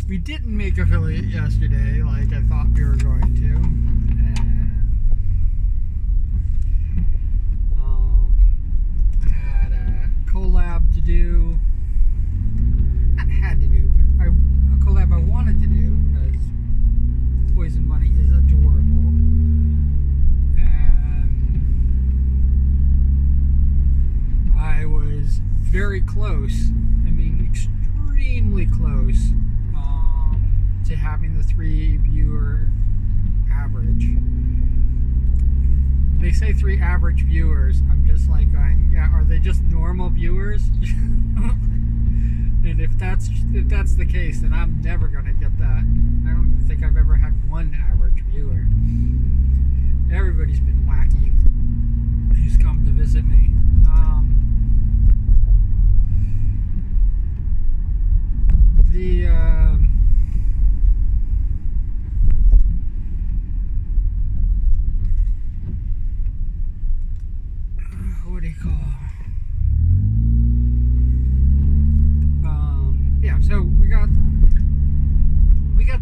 we didn't make affiliate yesterday like I thought we were going to. And I had a collab to do. Not had to do, but a collab I wanted to do because Poison Bunny is adorable. And I was very close. I mean, extremely close to having the 3 viewer average. They say 3 average viewers. I'm just like going, yeah, are they just normal viewers? And if that's the case, then I'm never gonna get that. I don't even think I've ever had 1 average viewer. Everybody's been wacky who's come to visit me. What do you call? Yeah, so we got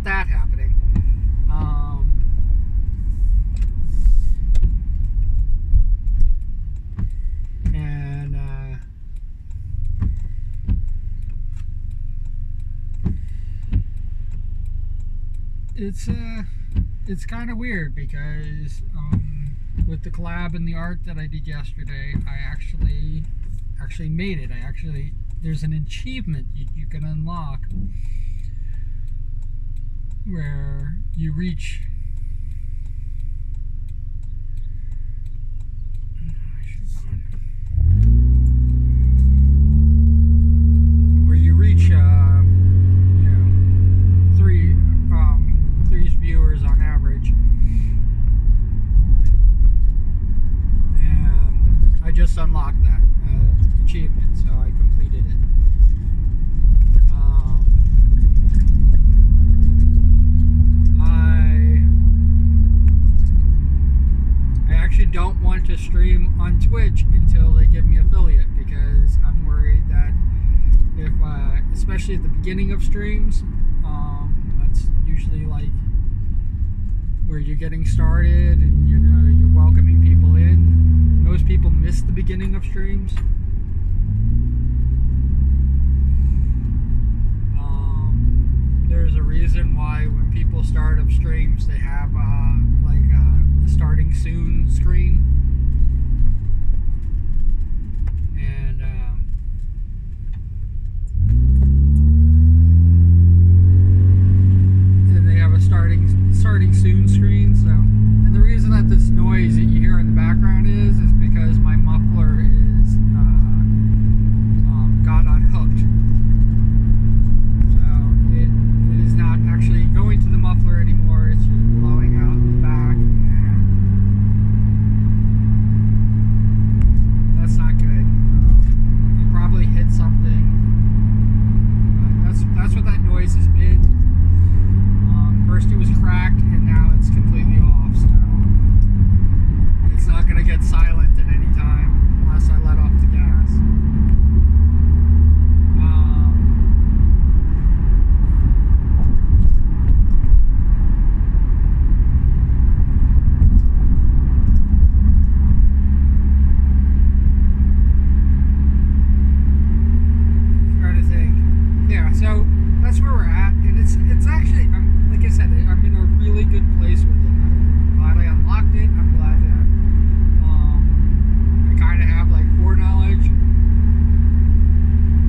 that happening. And it's kind of weird because with the collab and the art that I did yesterday, I actually made it. There's an achievement you can unlock where you reach three viewers on average, and I just unlocked that achievement, so I completed it. I actually don't want to stream on Twitch until they give me affiliate, because I'm worried that if, especially at the beginning of streams, that's usually like where you're getting started and you're welcoming people in. Most people miss the beginning of streams. There's a reason why when people start up streams they have like a starting soon screen, and they have a starting soon screen. So, and the reason that this noise that you hear in the background is because my muffler is got unhooked. Actually going to the muffler anymore. It's just blowing out the back, and that's not good. It probably hit something. That's what that noise has been. First it was cracked, and now it's completely off. So it's not going to get silent at any time unless I let off the gas. So that's where we're at, and it's actually, like I said, I'm in a really good place with it. I'm glad I unlocked it. I'm glad that I kind of have like foreknowledge.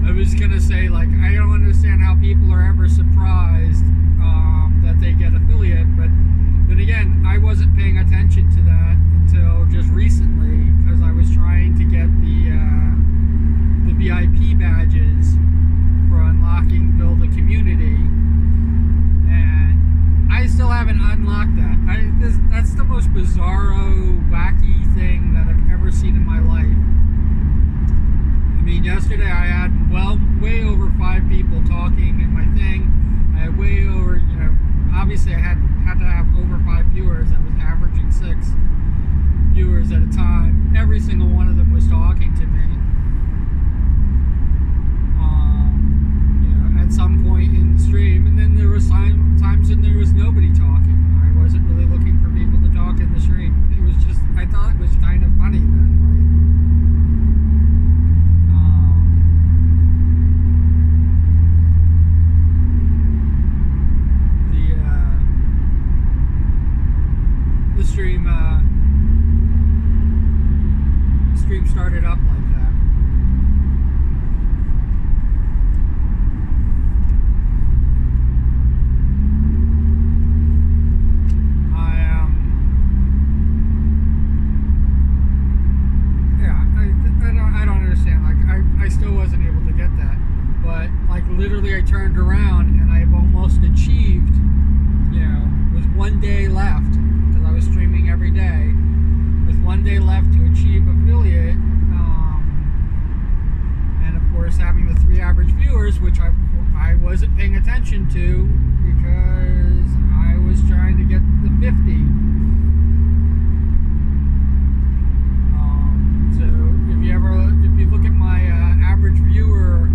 I was gonna say, like, I don't understand how people are ever surprised that they get affiliate, but then again, I wasn't paying attention to that until just recently, because I was trying to get the VIP badges for unlocking Build a Community, and I still haven't unlocked that. That's the most bizarro, wacky thing that I've ever seen in my life. I mean, yesterday I had way over 5 people talking in my thing. I had way over, obviously I had to have over 5 viewers. I was averaging 6 viewers at a time. Every single one of them was talking to me. At some point in the stream, and then there was nobody talking. I wasn't really looking for people to talk in the stream. It was just, I thought it was kind of funny that, the stream started up like that. I don't understand. Like I still wasn't able to get that, but like literally I turned around and I've almost achieved, with 1 day left, because I was streaming every day, with 1 day left to achieve affiliate, and of course having the 3 average viewers, which I wasn't paying attention to because I was trying to get the 50. So if you look at my average viewer,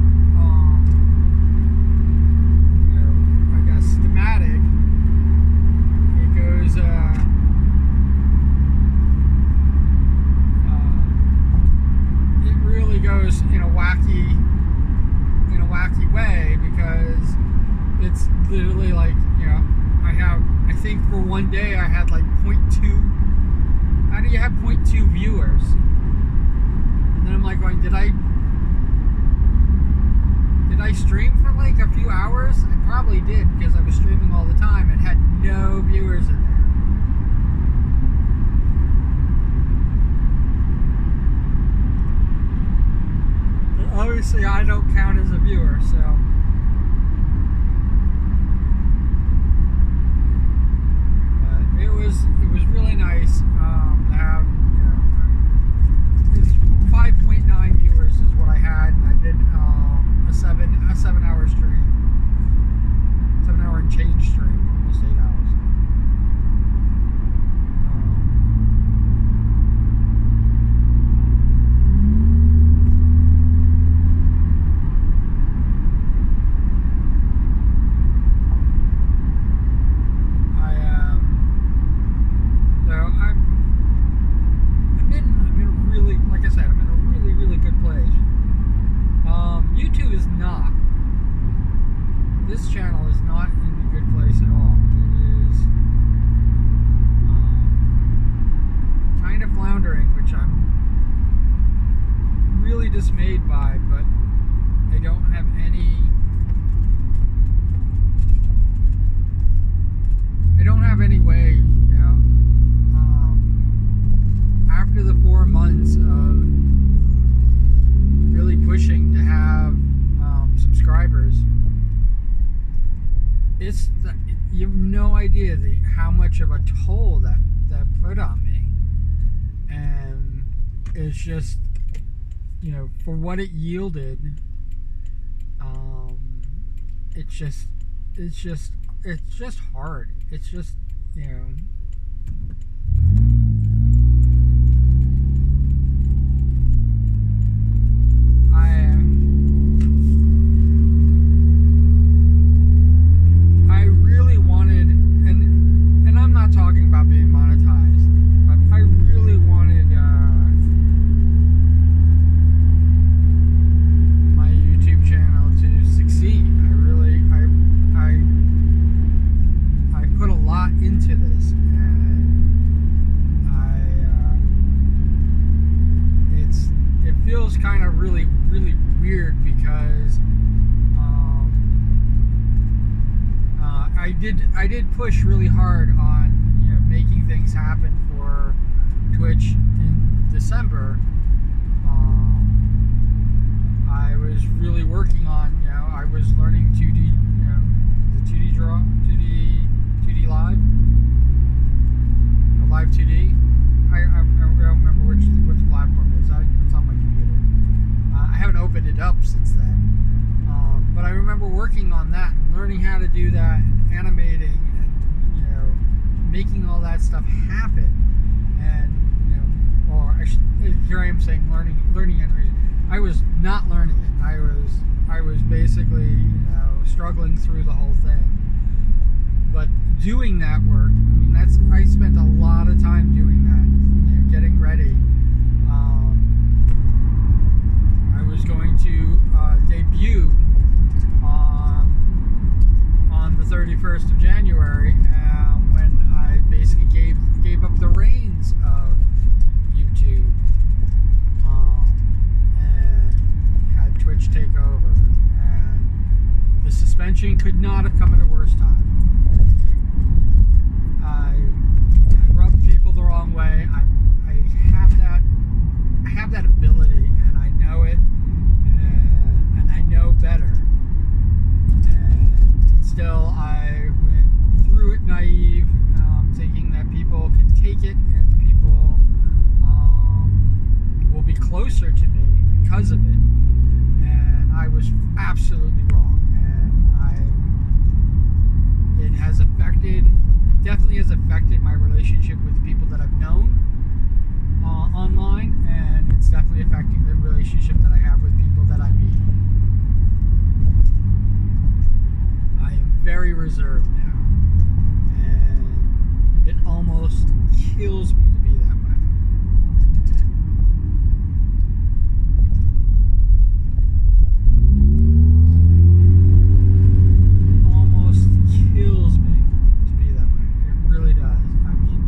I guess schematic, it goes it really goes in a wacky way, because it's literally like, I think for 1 day I had like 0.2. How do you have 0.2 viewers? And then I'm like going, did I stream for like a few hours? I probably did, because I was streaming all the time and had no viewers in there. And obviously I don't count as a viewer, so. But it was really nice to have, it's 5.9 viewers is what I had, and I did a 7-hour stream, 7-hour and change stream, almost 8 hours. YouTube is not. This channel is not in a good place at all. It is kind of floundering, which I'm really dismayed by, but I don't have any way, after the 4 months of really pushing to have subscribers, you have no idea how much of a toll that put on me. And it's just, for what it yielded, it's just hard. It's just, I really wanted, and I'm not talking about being monetized, but I really wanted my YouTube channel to succeed. I put a lot into this, and it feels kind of really weird, because I did push really hard on making things happen for Twitch in December. I was really working on, I was learning 2D, the 2D draw, 2D live, live 2D. I don't remember what the platform is. It's on my computer. I haven't opened it up since then. But I remember working on that and learning how to do that, and animating, and making all that stuff happen. And here I am saying learning animation. I was not learning it. I was basically strggling through the whole thing. But doing that work, I mean, I spent a lot of time doing that, getting ready. I was going to debut on the 31st of January, when I basically gave up the reins of YouTube, and had Twitch take over. And the suspension could not have come at a worse time. I rubbed people the wrong way. I have that ability, and I know it, and I know better. And still, I went through it naive, thinking that people can take it and people will be closer to me because of it. And I was absolutely wrong. And it has definitely has affected my relationship with people that I've known online, and it's definitely affecting the relationship that I have with people that I meet. I am very reserved now, and it almost kills me to be that way. Almost kills me to be that way. It really does. I mean,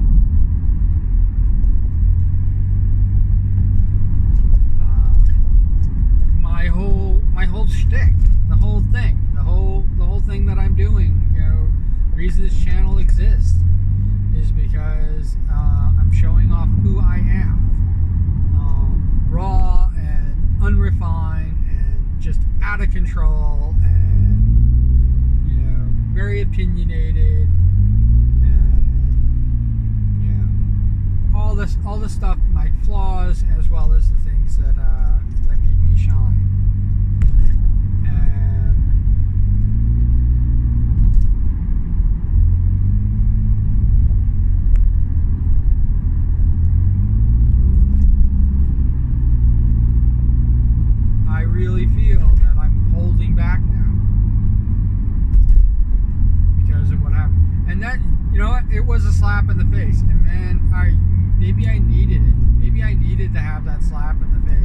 my whole shtick, the whole thing that I'm doing, the reason this channel exists is because I'm showing off who I am, raw and unrefined and just out of control, and very opinionated, and all this stuff, my flaws as well as the things that make me shine. And I really feel that I'm holding back now because of what happened. And that, it was a slap in the face. And man, maybe I needed it. Maybe I needed to have that slap in the face.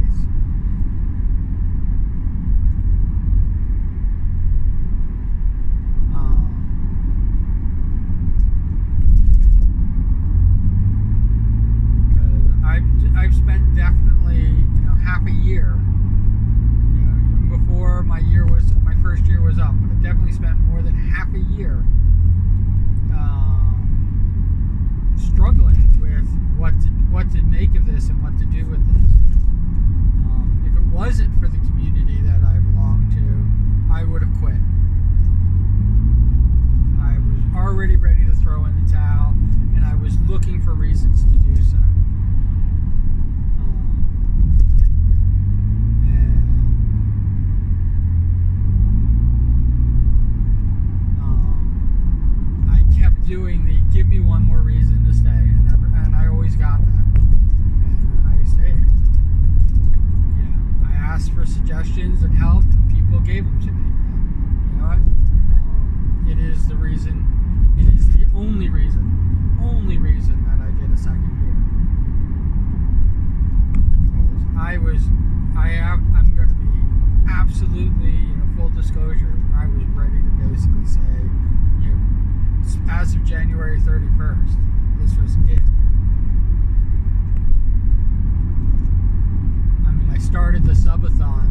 I've spent definitely, half a year, even before my first year was up, but I've definitely spent more than half a year struggling with what to make of this and what to do with this. If it wasn't for the community that I belong to, I would have quit. I was already ready to throw in the towel, and I was looking for reasons to do so. Doing the give me one more reason to stay, and I always got that, and I stayed. I asked for suggestions and help, and people gave them to me, and you know what? It is the reason. It is the only reason that I did a second year. Because I'm going to be absolutely, full disclosure. I was ready to basically say, as of January 31st, this was it. I mean, I started the subathon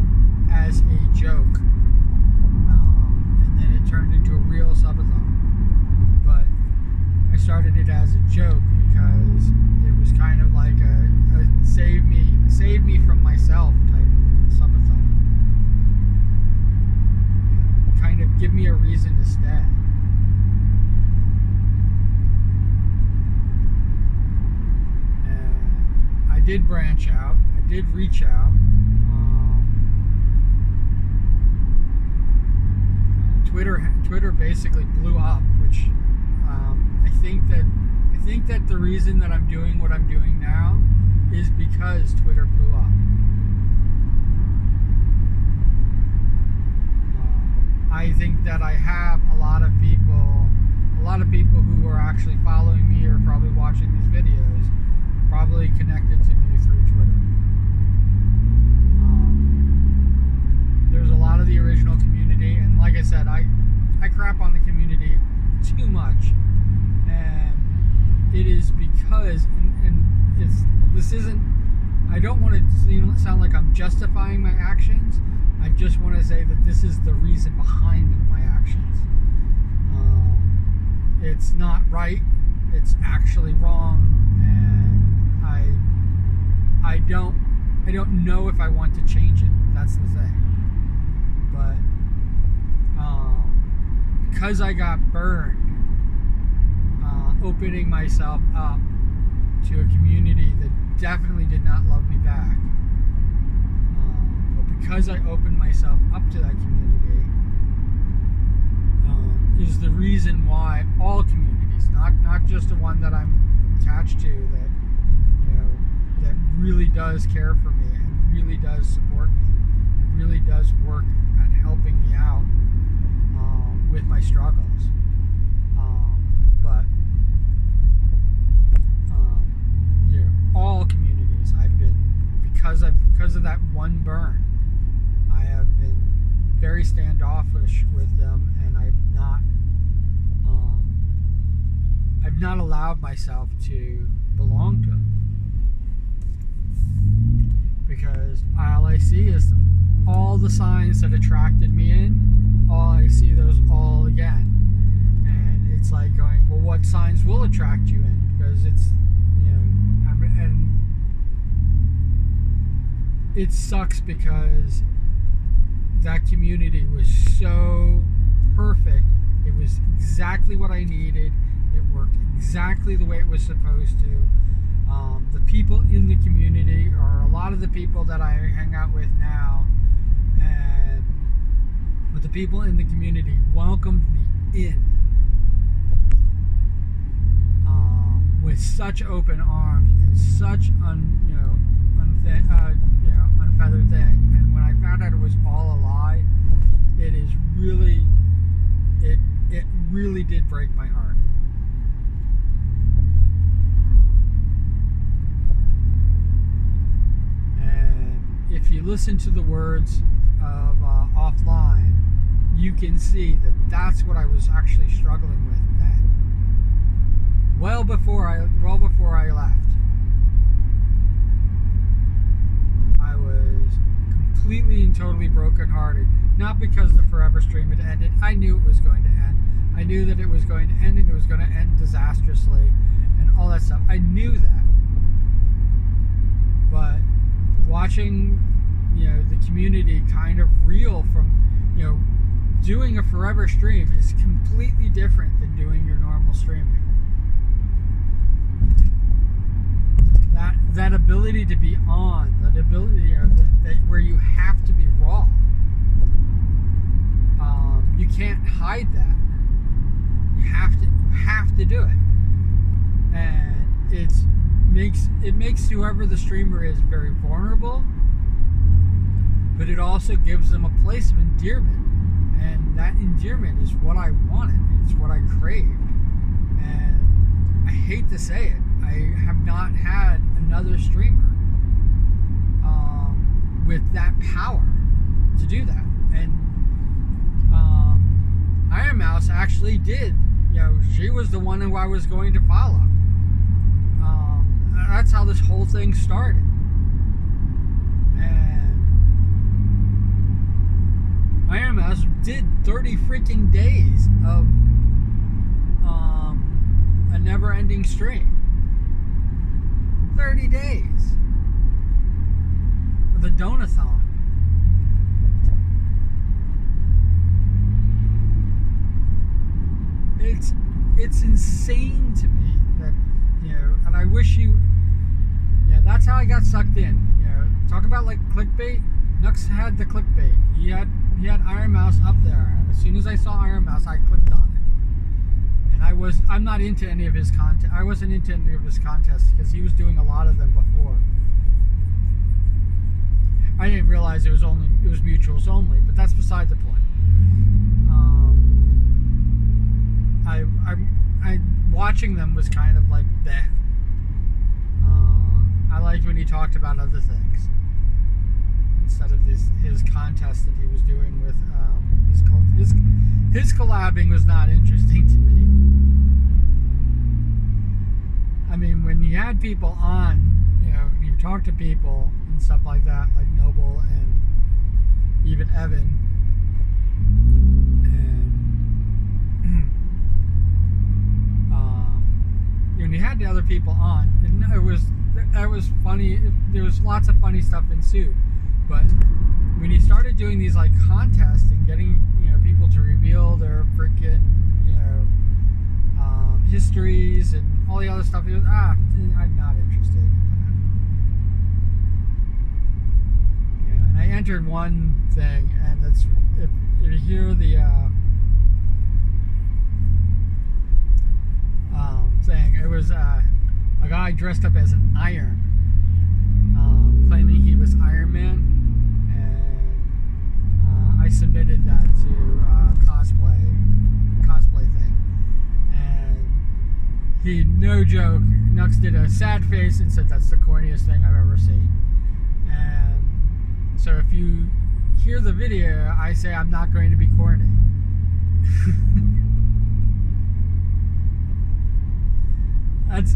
as a joke, and then it turned into a real subathon. But I started it as a joke because it was kind of like a save me from myself type of subathon. Kind of give me a reason to stay. I did branch out. I did reach out. Twitter basically blew up, which I think that the reason that I'm doing what I'm doing now is because Twitter blew up. I think that I have a lot of people who are actually following me or probably watching these videos, probably connected to me through Twitter. There's a lot of the original community, and like I said, I crap on the community too much, and it is because, and this isn't, I don't want to sound like I'm justifying my actions. I just want to say that this is the reason behind my actions. It's not right. It's actually wrong, and I don't know if I want to change it. That's the thing. But because I got burned, opening myself up to a community that definitely did not love me back. But because I opened myself up to that community, is the reason why all communities, not just the one that I'm attached to, that that really does care for me and really does support me and really does work at helping me out with my struggles. But all communities I've been, because of that one burn, I have been very standoffish with them, and I've not allowed myself to belong to them, because all I see is all the signs that attracted me in. All I see those all again, and it's like going, well, what signs will attract you in? Because it's, and it sucks because that community was so perfect. It was exactly what I needed. It worked exactly the way it was supposed to. The people in the community are a lot of the people that I hang out with now, but the people in the community welcomed me in with such open arms and such unfeathered thing. And when I found out it was all a lie, it really did break my heart. And if you listen to the words of Offline, you can see that that's what I was actually struggling with then. Well before I left, I was completely and totally brokenhearted. Not because the Forever Stream had ended. I knew it was going to end. I knew that it was going to end, and it was going to end disastrously, and all that stuff. I knew that. But watching, the community kind of reel from, doing a Forever Stream is completely different than doing your normal streaming. That ability to be on, that ability, that where you have to be raw. You can't hide that. You have to do it, and it makes whoever the streamer is very vulnerable. But it also gives them a place of endearment, and that endearment is what I wanted. It's what I craved, and I hate to say it, I have not had another streamer with that power to do that. And Iron Mouse actually did. She was the one who I was going to follow. That's how this whole thing started. And Iron Mouse did 30 freaking days of a never-ending stream. 30 days. The Donathon. It's insane to me that, and I wish that's how I got sucked in. Talk about like clickbait. Nux had the clickbait. He had Iron Mouse up there, and as soon as I saw Iron Mouse, I clicked on it. And I'm not into any of his content. I wasn't into any of his contests because he was doing a lot of them before. I didn't realize it was mutuals only, but that's beside the point. watching them was kind of like bleh. I liked when he talked about other things instead of his contest that he was doing with his collabing was not interesting to me. I mean, when you had people on, and you talk to people and stuff like that, like Noble and even Evan, and when you had the other people on, and it was funny. There was lots of funny stuff ensued, but when you started doing these like contests and getting people to reveal their freaking histories and all the other stuff, it was I'm not interested in that. And I entered one thing, and that's if you hear the thing, it was a guy dressed up as an iron, claiming he was Iron Man, and I submitted that to cosplay thing, and he, no joke, Nux did a sad face and said that's the corniest thing I've ever seen. And so if you hear the video, I say I'm not going to be corny.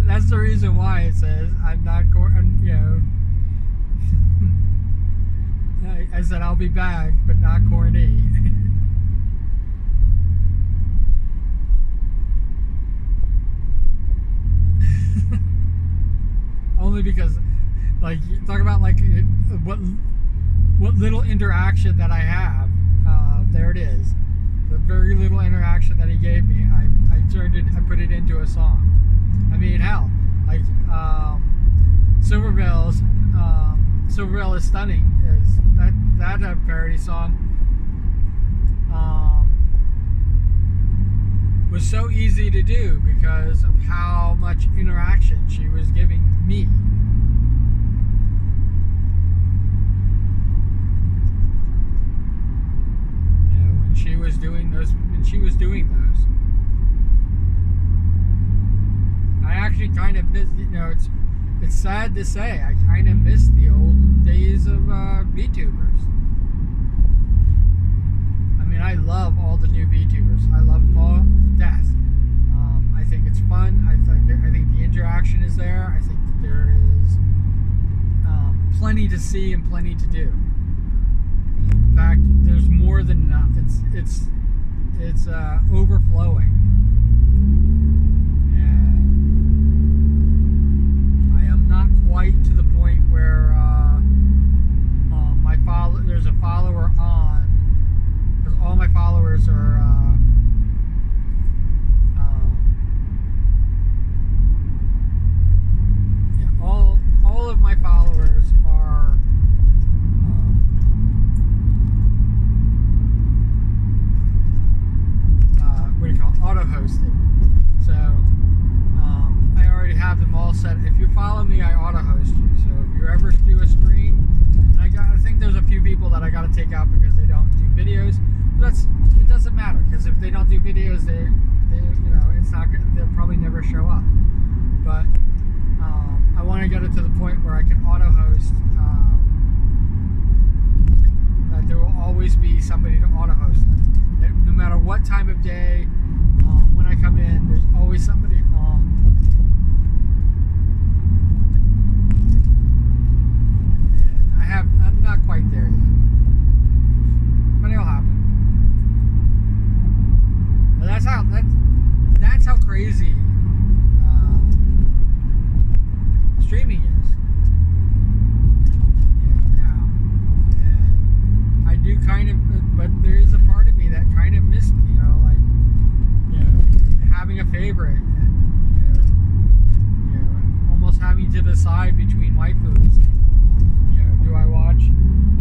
That's the reason why it says I'm not corny. I said I'll be bagged, but not corny. Only because, like, you talk about like what little interaction that I have. There it is. The very little interaction that he gave me, I put it into a song. I mean, hell, like Silverville is Stunning is that parody song was so easy to do because of how much interaction she was giving me. When she was doing those. I actually kind of miss, it's sad to say, I kind of miss the old days of VTubers. I mean, I love all the new VTubers. I love them all to death. I think it's fun. I think the interaction is there. I think that there is plenty to see and plenty to do. In fact, there's more than enough. It's overflowing. Quite to the point where there's a follower on, because all my followers are all of my followers are what do you call it? Auto-hosted. So I already have them all set. If you follow me, I auto-host you. So if you ever do a stream, and I think there's a few people that I got to take out because they don't do videos. But it doesn't matter, because if they don't do videos, they it's not good. They'll probably never show up. But I want to get it to the point where I can auto-host. That there will always be somebody to auto-host them. That no matter what time of day, when I come in, there's always somebody on. I'm not quite there yet, but it'll happen. But that's how crazy streaming is. Now, and I do kind of, but there is a part of me that kind of missed, having a favorite and almost having to decide between waifus. Do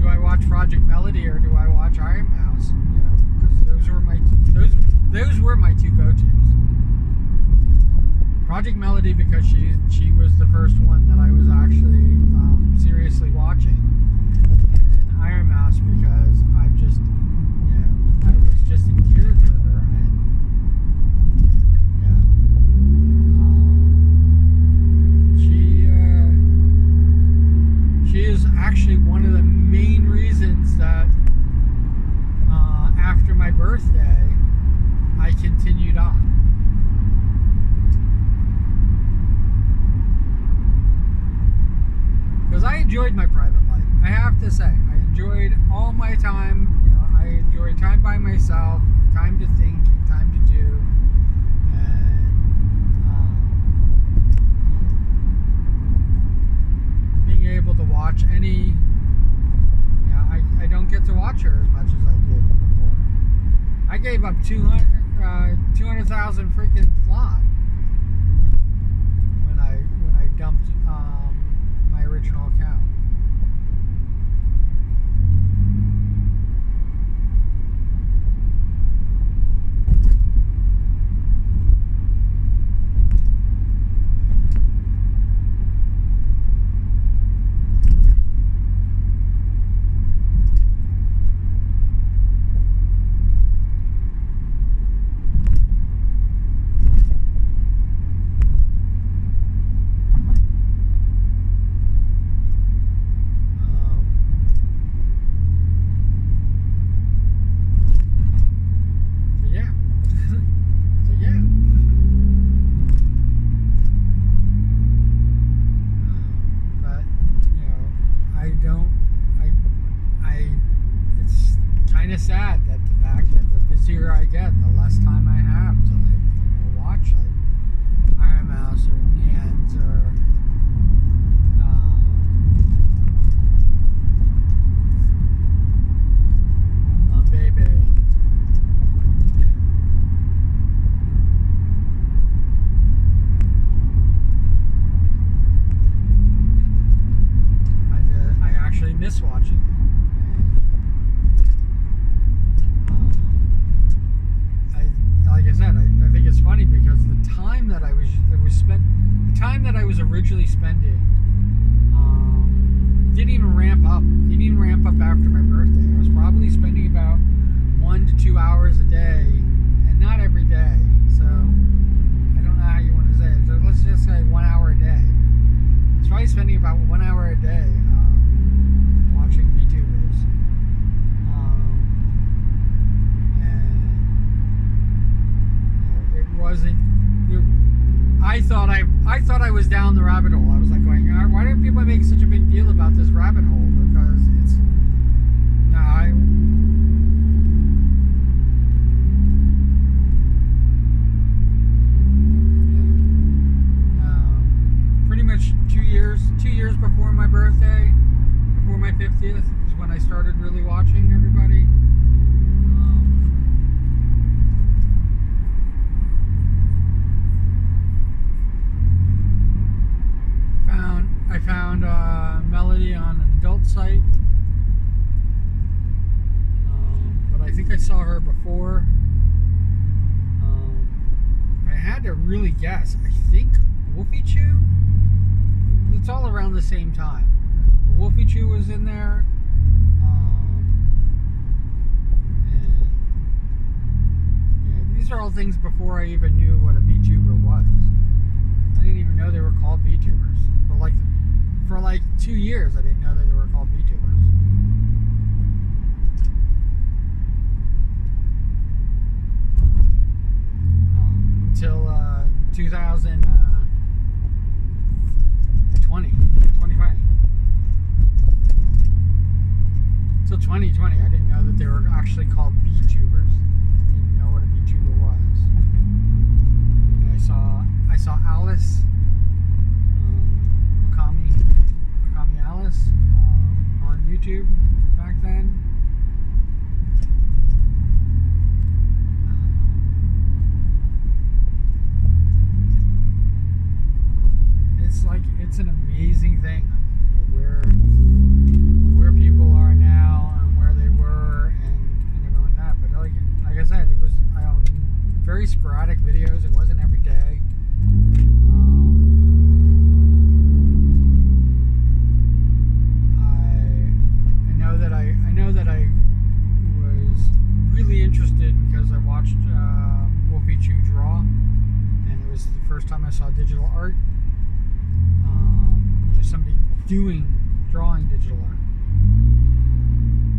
I watch Project Melody or do I watch Iron Mouse? Because those were my two go-tos. Project Melody because she was the first one that I was actually seriously watching, and Iron Mouse because I was just endeared with her, and continued on. Because I enjoyed my private life. I have to say, I enjoyed all my time. I enjoyed time by myself, time to think, time to do, and being able to watch any. I don't get to watch her as much as I did before. I gave up 200,000 freaking flot when I dumped my original account. Sad that the fact that the busier I get, the less time I have to watch Iron Mouse or Nans or Baby. I actually miss watching them. Like I said, I think it's funny because the time that I was originally spending didn't even ramp up. Didn't even ramp up after my birthday. I was probably spending about 1 to 2 hours a day, and not every day. So I don't know how you want to say it. So let's just say 1 hour a day. I was probably spending about 1 hour a day watching VTubers. Wasn't. I thought I was down the rabbit hole. I was like going, why do people make such a big deal about this rabbit hole? Because it's pretty much 2 years before my birthday, before my 50th, is when I started really watching everybody. I found Melody on an adult site, but I think I saw her before. I had to really guess. I think Wolfie Chew. It's all around the same time. But Wolfie Chew was in there, and these are all things before I even knew what a VTuber was. I didn't even know they were called VTubers. For like 2 years, I didn't know that they were called VTubers. Until 2020. Until 2020, I didn't know that they were actually called VTubers. I didn't know what a VTuber was. And I saw Alice. Okami Alice on YouTube back then. It's an amazing thing where people are now and where they were and everything like that. But like I said, it was very sporadic videos. It wasn't every day. I know that I was really interested because I watched Wolfie Chew draw, and it was the first time I saw digital art. Somebody drawing digital art,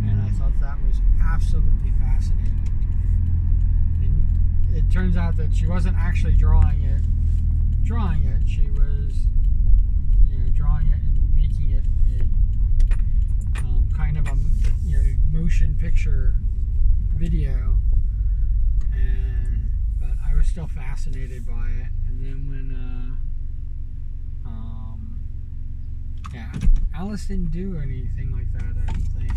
and I thought that was absolutely fascinating. And it turns out that she wasn't actually drawing it. She was, drawing it and making it a kind of a motion picture video. But I was still fascinated by it. And then when Alice didn't do anything like that, I don't think.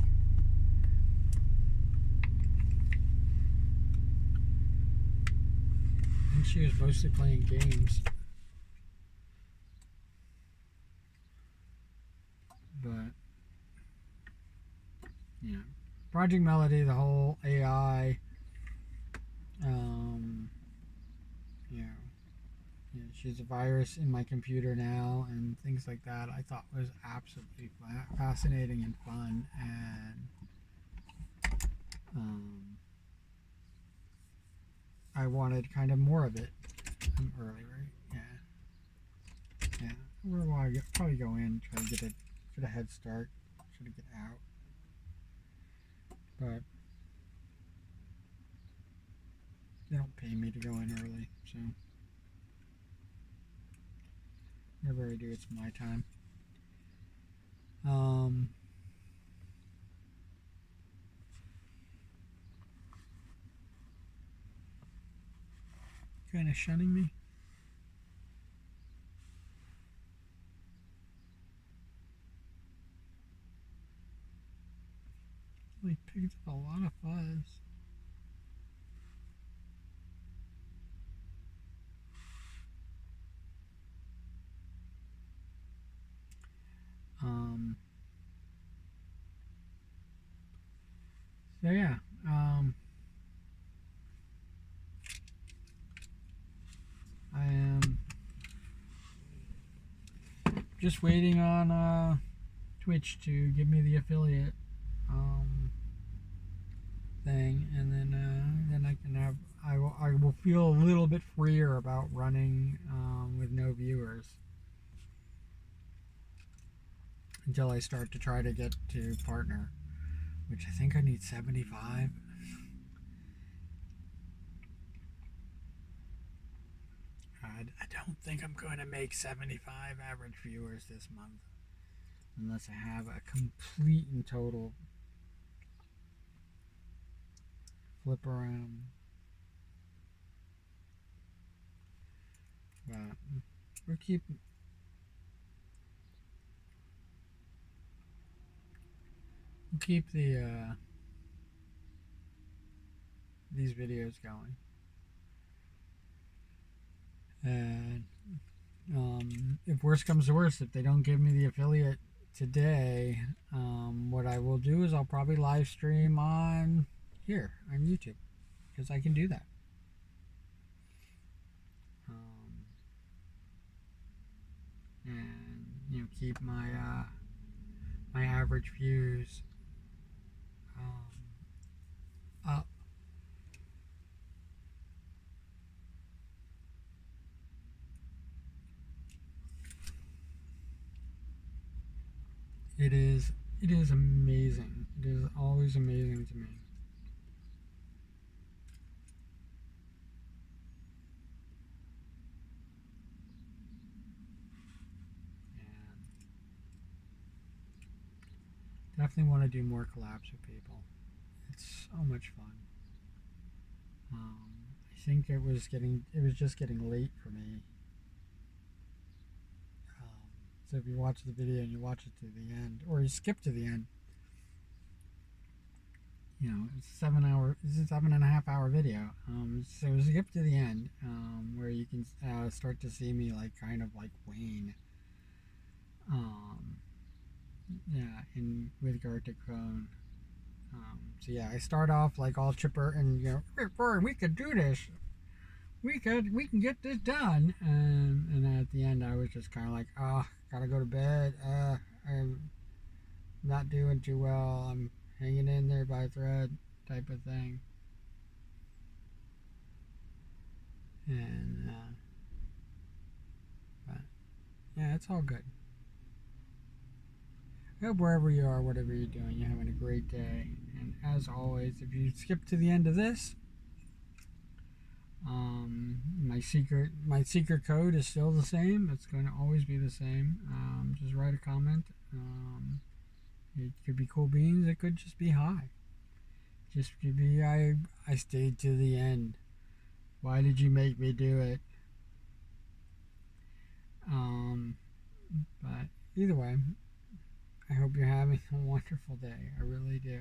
I think she was mostly playing games. But Project Melody, the whole AI, she's a virus in my computer now, and things like that, I thought was absolutely fascinating and fun, and I wanted kind of more of it early, right? Yeah. Where will I probably go in, try to get a head start, try to get out. But they don't pay me to go in early, so whatever I do, it's my time. Kind of shunning me. Really picked up a lot of fuzz. So yeah, I am just waiting on Twitch to give me the affiliate thing, and then I can have I will feel a little bit freer about running with no viewers until I start to try to get to partner, which I think I need 75. I don't think I'm going to make 75 average viewers this month unless I have a complete and total flip around. But we'll keep the these videos going, and if worse comes to worse, if they don't give me the affiliate today, what I will do is I'll probably live stream on here on YouTube, because I can do that. And keep my my average views up. It is amazing. It is always amazing to me. And definitely want to do more collabs with people. It's so much fun. I think it was just getting late for me. So if you watch the video and you watch it to the end, or you skip to the end, it's a 7.5 hour video. So skip to the end, where you can start to see me kind of wane. With regard to Crone. So yeah, I start off all chipper and we could do this. We can get this done. And then at the end, I was just kind of gotta go to bed. I'm not doing too well. I'm hanging in there by a thread, type of thing. And but yeah, it's all good. I hope wherever you are, whatever you're doing, you're having a great day. And as always, if you skip to the end of this, My secret code is still the same. It's going to always be the same. Just write a comment. It could be cool beans. It could just be hi. Just could be I stayed to the end. Why did you make me do it? Um, but either way, I hope you're having a wonderful day. I really do.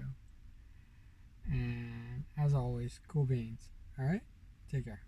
And as always, cool beans. All right, take care.